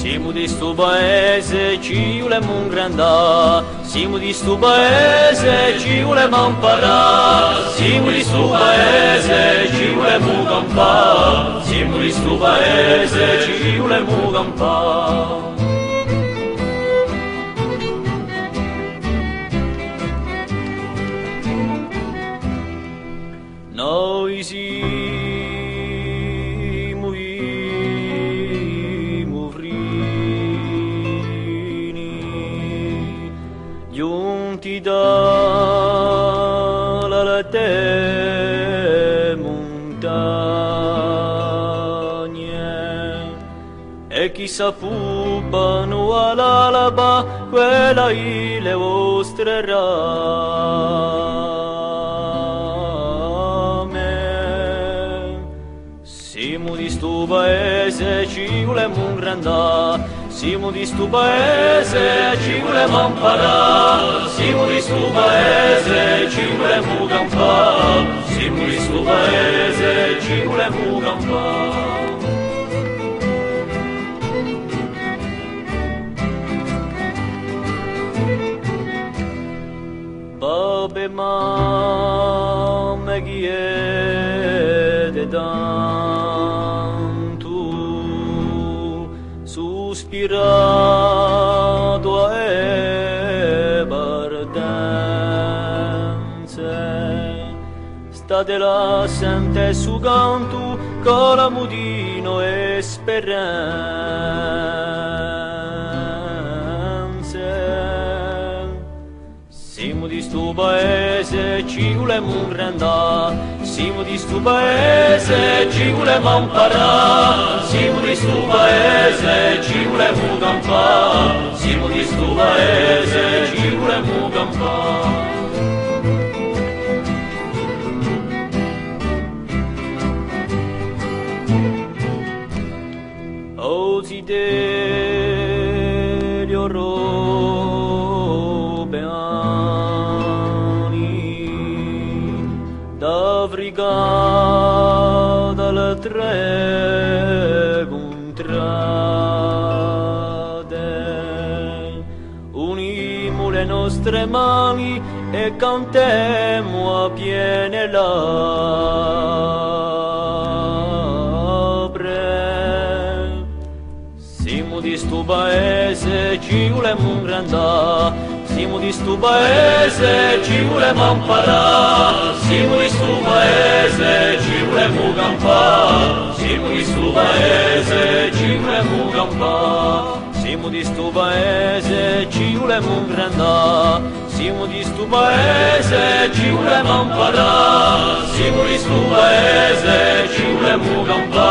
Siamo di sto paese, ci volemo ingrandare. Siamo di sto paese, ci volemo imparare. Siamo di sto paese, ci volemo campare. Siamo di sto paese, ci volemo campare. Noi siamo i muvrini, giunti dalla latte montagne, e chi s'appupano all'alba, quella le vostre rame. Siamo di sto paese, ci volemo ingrandare. Siamo di sto paese, ci volemo imparare. Siamo di sto paese, ci volemo campare. Siamo di sto paese, ci volemo campare. Babbe, mamma, chi è de tanto sospirato e partenze, state là sente su canto con la mudino e speranze. Siamo di sto paese, ci volemo ingrandare. Siamo di sto paese, ci volemo imparare. Siamo di sto paese, ci volemo campare. Siamo di sto paese, ci volemo campare. O desideri d'Africa dalle tre contrade, unimo le nostre mani e cantiamo a piene labbra. Siamo di sto paese, ci volemo ingrandare. Siamo di sto paese, ci volemo imparare. Siamo di sto paese, ci volemo campare. Siamo di sto paese, ci volemo campare. Siamo di sto paese, ci volemo ingrandare. Siamo di sto paese, ci volemo imparare. Siamo di sto paese, ci volemo campare.